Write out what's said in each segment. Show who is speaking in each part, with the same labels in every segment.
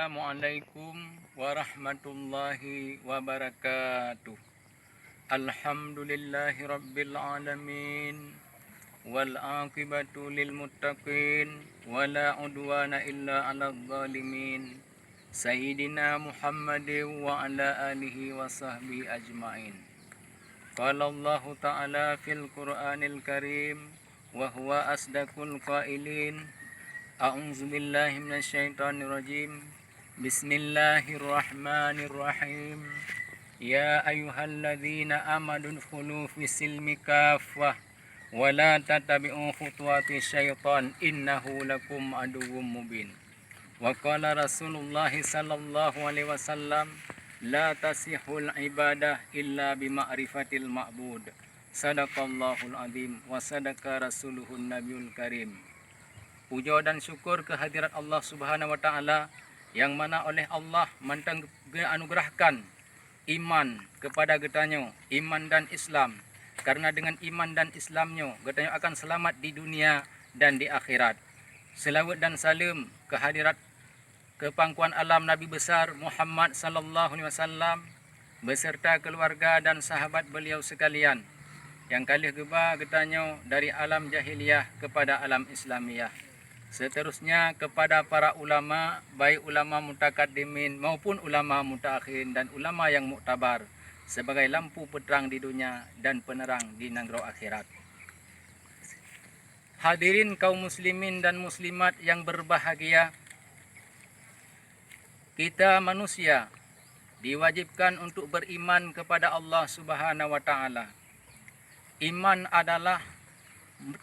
Speaker 1: Assalamualaikum warahmatullahi wabarakatuh. Alhamdulillahi rabbil alamin. Wal aqibatu lil muttaqin. Wala udwana illa 'alal zalimin. Sayyidina Muhammadin wa ala alihi wa sahbihi ajmain. Qala Allah Ta'ala fil Qur'anil Karim wa huwa asdaqul qailin. A'udzu billahi minasyaitonir rajim. Bismillahirrahmanirrahim. Ya ayyuhalladzina amanu dkhulu fis silmi kaffah wa la tattabi'u khutuwatis syaitan innahu lakum aduwwum mubin. Wa qala Rasulullah sallallahu alaihi wasallam la tasihul ibadah illa bima'rifatil ma'bud. Sadaqallahul azim wa sadaqa rasuluhun nabiyul karim. Puja dan syukur kehadirat Allah Subhanahu wa taala yang mana oleh Allah menganugerahkan iman kepada getanyo, iman dan Islam. Karena dengan iman dan Islamnyo, getanyo akan selamat di dunia dan di akhirat. Selawat dan salam kehadirat kepangkuan alam Nabi besar Muhammad sallallahu alaihi wasallam beserta keluarga dan sahabat beliau sekalian yang kalih geba getanyo dari alam jahiliyah kepada alam Islamiyah. Seterusnya kepada para ulama, baik ulama mutakaddimin maupun ulama mutaakhirin dan ulama yang muktabar sebagai lampu penerang di dunia dan penerang di negeri akhirat. Hadirin kaum muslimin dan muslimat yang berbahagia, kita manusia diwajibkan untuk beriman kepada Allah Subhanahu wa taala. Iman adalah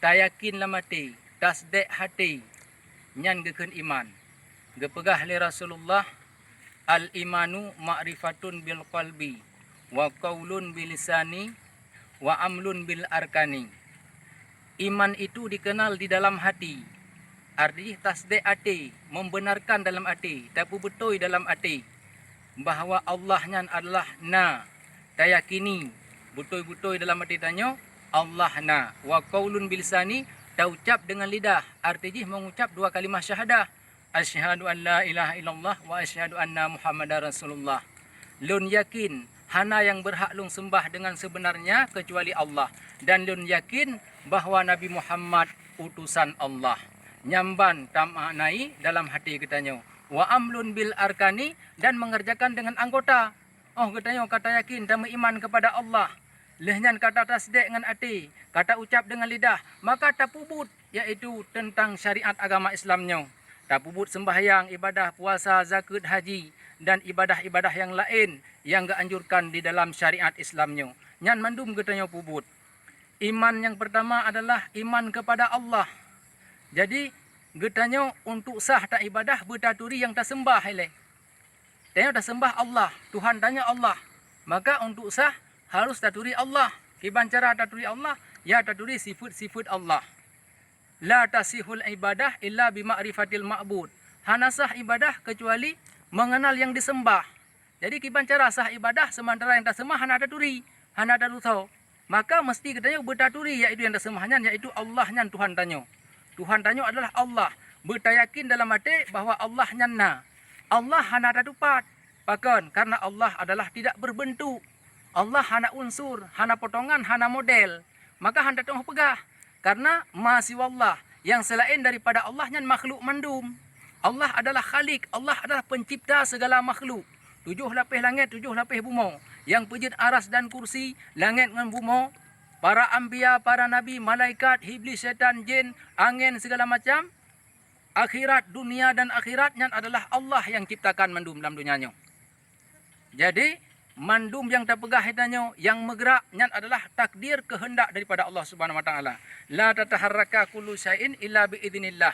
Speaker 1: tayakin lamati, tasdik hati, nyan geken iman. Gepegah li Rasulullah, al-imanu ma'rifatun bil qalbi wa qaulun bil lisani wa amlun bil arkani. Iman itu dikenal di dalam hati. Arti tasdik hati, membenarkan dalam hati, tapi betul dalam hati bahawa Allah nyan adalah na. Tayakini betul-betul dalam hati tanyo Allah na. Wa qaulun bil lisani, dah ucap dengan lidah, artinya mengucap dua kalimah syahadah. Asyhadu an la ilaha illallah wa asyhadu anna Muhammadar Rasulullah. Lun yakin hana yang berhak lung sembah dengan sebenarnya kecuali Allah, dan lun yakin bahawa Nabi Muhammad utusan Allah. Nyamban tamaknai dalam hati katanya. Wa amlun bil arkani, dan mengerjakan dengan anggota. Oh katanya kata yakin dan beriman kepada Allah. Lehnya kata tasdik dengan hati, kata ucap dengan lidah, maka tapubut iaitu tentang syariat agama Islamnya. Tapubut sembahyang, ibadah, puasa, zakat, haji dan ibadah-ibadah yang lain yang dianjurkan di dalam syariat Islamnya. Nyan mandum katanya pubut. Iman yang pertama adalah iman kepada Allah. Jadi getanya untuk sah tak ibadah bertaturi yang tak sembah hele. Tanya tak sembah Allah, Tuhan tanya Allah. Maka untuk sah harus taturi Allah. Kiban cara taturi Allah? Ya taturi sifat-sifat Allah. La tasihul ibadah illa bima'rifatil ma'bud. Hana sah ibadah kecuali mengenal yang disembah. Jadi kiban cara sah ibadah sementara yang tak sembah hana taturi, hana tatutau. Maka mesti katanya bertaturi iaitu yang disembahnya iaitu Allah nyan Tuhan tanyo. Tuhan tanyo adalah Allah. Bertayakin dalam hati bahawa Allah nyan na. Allah hana tatupat. Bahkan karena Allah adalah tidak berbentuk. Allah hana unsur, hana potongan, hana model. Maka hana tengah pegah. Karena masiwallah, yang selain daripada Allah nyan makhluk mandum. Allah adalah khalik, Allah adalah pencipta segala makhluk. 7 lapis langit, 7 lapis bumi. Yang pejit aras dan kursi, langit dengan bumi. Para anbiya, para nabi, malaikat, iblis, syaitan, jin, angin, segala macam. Akhirat, dunia dan akhiratnya adalah Allah yang ciptakan mandum dalam dunianya. Jadi, mandum yang terpegah hitanyo, yang megraknya adalah takdir kehendak daripada Allah Subhanahu wa taala. La tataharraka kullu syai'in illa biidznillah.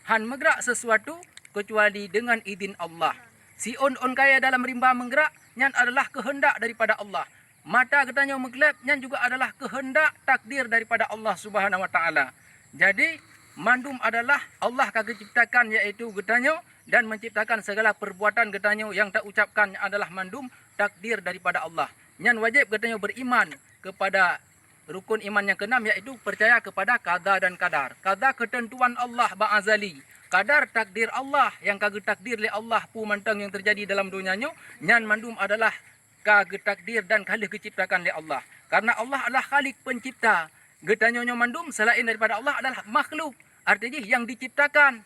Speaker 1: Han megrak sesuatu kecuali dengan izin Allah. Si on kaya dalam rimba menggerak, nyan adalah kehendak daripada Allah. Mata katanya meglep, nyan juga adalah kehendak takdir daripada Allah Subhanahu wa taala. Jadi mandum adalah Allah kagak ciptakan iaitu getanyo dan menciptakan segala perbuatan getanyo yang tak ucapkan adalah mandum takdir daripada Allah. Nyan wajib getanyo beriman kepada rukun iman yang keenam iaitu percaya kepada qada dan qadar. Qada ketentuan Allah ba'azali. kadar takdir Allah yang kagak takdir oleh Allah pu mantang yang terjadi dalam dunianya, nyan mandum adalah kagak takdir dan kali keciptakan oleh Allah. Karena Allah adalah Khalik pencipta. Getanyonya mandum selain daripada Allah adalah makhluk. Artinya yang diciptakan.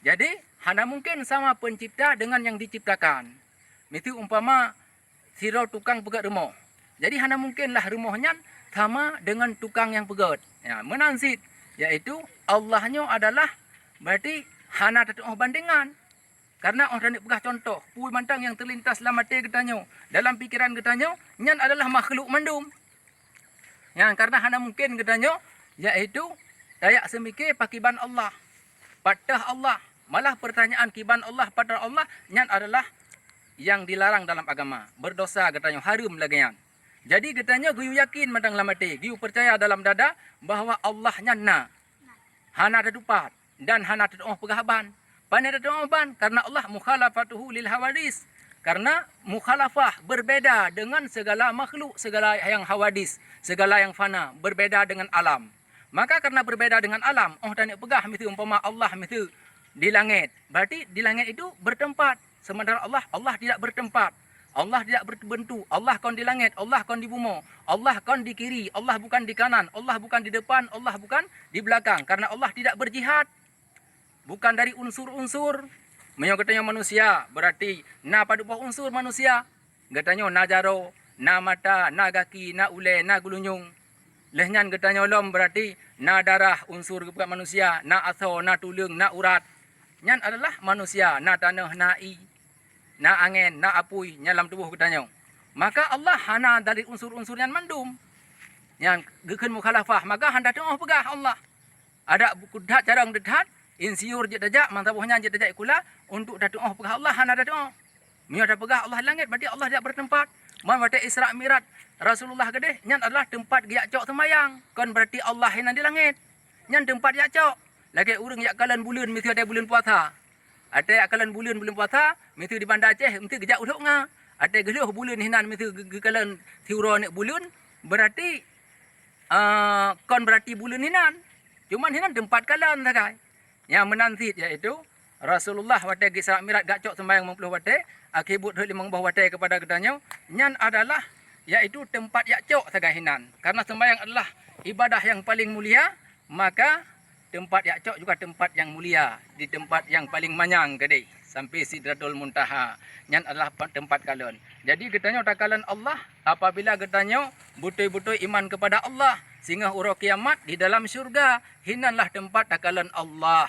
Speaker 1: Jadi, hana mungkin sama pencipta dengan yang diciptakan. Itu umpama siro tukang pegat rumah. Jadi, hana mungkinlah rumahnya sama dengan tukang yang pegat. Ya, menansit. Yaitu Allahnya adalah berarti hana tatuh bandingan. Karena orang nak pegah contoh, pui mantang yang terlintas dalam hati getanyo, dalam pikiran getanyo, nyan adalah makhluk mandum. Yang karena hana mungkin getanyo, yaitu tayak semikir pakiban Allah, patah Allah. Malah pertanyaan kiban Allah pada Allah, nyan adalah yang dilarang dalam agama. Berdosa getanyo, harum lagian. Jadi getanyo giu yakin mantang dalam hati, giu percaya dalam dada bahawa Allah nyan hana tedupat dan hana teduh pegahaban. Pandai teduh ban karena Allah mukhalafatuhu lil hawadis. Karena mukhalafah berbeda dengan segala makhluk, segala yang hawadis, segala yang fana, berbeda dengan alam. Maka karena berbeda dengan alam, tak nak pegah mesti umpama Allah mesti di langit. Berarti di langit itu bertempat. Sementara Allah tidak bertempat. Allah tidak berbentuk. Allah kon di langit, Allah kon di bumi. Allah kon di kiri, Allah bukan di kanan. Allah bukan di depan, Allah bukan di belakang. Karena Allah tidak berjihad. Bukan dari unsur-unsur. Menyo katanya manusia, berarti na pada buah unsur manusia. Katanya na jaro, na mata, na kaki, na ule, na gulunyung. Lehnyan katanya lom berarti na darah unsur bukan manusia, na aso, na tulung, na urat. Nyan adalah manusia, na tanah, na i. Na angin, na apui, dalam tubuh katanya. Maka Allah hana dari unsur-unsur yang mandum. Yang gekan mukhalafah, maka hendak tengah pegah Allah. Ada kudat jarang dedat, insiur je dajak, mantabuhnya je dajak ikula, untuk datang pegah Allah, hana datang. Mia ada pegah Allah langit, berarti Allah tidak bertempat. Man berarti Isra' Mi'raj, Rasulullah gedeh, nyan adalah tempat giak cok semayang. Kan berarti Allah yang di langit. Nyan tempat giak cok. Lagi urang yak kalan bulan, mesti ada bulan puasa. Ada akalan bulan puasa, mesti di Bandar Aceh, mesti gejak uduk nga. Ada geluh bulan hinan, mesti gekalan tiura nek bulan. Berarti, kon berarti bulan hinan. Cuman hinan tempat kalan sakai. Yang menansit iaitu Rasulullah wate Isra' Mi'raj gak cok sembahyang 50 wate, akibut 50 wate kepada gedanya, nyan adalah iaitu tempat yak cok sakai hinan. Karena sembahyang adalah ibadah yang paling mulia, maka tempat yak cok juga tempat yang mulia, di tempat yang paling manyang kedai sampai Sidratul Muntaha. Nyan adalah tempat kalian. Jadi getanya takalan Allah apabila getanya betul-betul iman kepada Allah sehingga urang kiamat di dalam syurga, hinanlah tempat takalan Allah.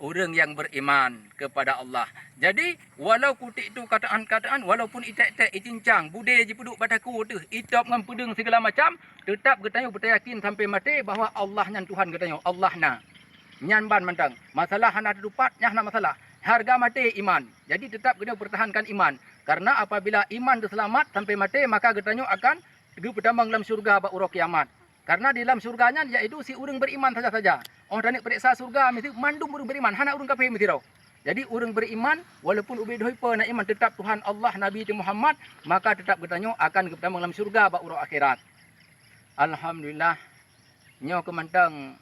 Speaker 1: Orang yang beriman kepada Allah. Jadi walau kutik itu kataan-kataan, walaupun itek-itek icincang, budaya je peduk bataku tu, itop dengan pedeng segala macam, tetap getanya beryakin sampai mati bahawa Allah nyan Tuhan getanya. Allah na. Nyan ban mentang. Masalah hana terdupat, nyah masalah. Harga mati iman. Jadi tetap kena pertahankan iman. Karena apabila iman terselamat sampai mati, maka getanya akan bertambang dalam syurga bak urang kiamat. Karena di dalam surganya iaitu si urang beriman saja-saja. Orang tak periksa surga mesti mandum urang beriman, hana urang kafir mesti tau. Jadi urang beriman walaupun ubi doipa nak iman tetap Tuhan Allah Nabi Muhammad, maka tetap bertanya akan bertambang dalam surga bak urang akhirat. Alhamdulillah. Nyo kemantang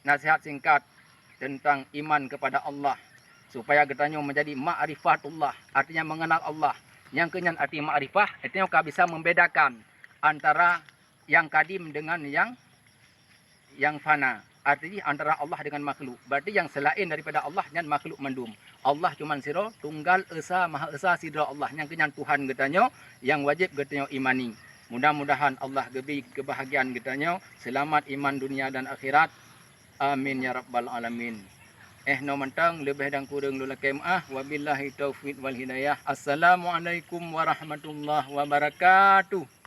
Speaker 1: nasihat singkat tentang iman kepada Allah supaya getanya menjadi ma'rifatullah, artinya mengenal Allah. Yang kenyan arti ma'rifah, artinya kau bisa membedakan antara yang kadim dengan yang fana. Artinya antara Allah dengan makhluk. Berarti yang selain daripada Allah yang makhluk mandum. Allah cuma siro tunggal esa maha esa sidra Allah. Yang kenyan Tuhan getanya yang wajib getanya imani. Mudah-mudahan Allah gebi kebahagiaan getanya, selamat iman dunia dan akhirat. Amin ya rabbal alamin. No mentang lebih dan kurang lulakai maaf. Wabillahi taufiq wal hidayah. Assalamualaikum warahmatullahi wabarakatuh.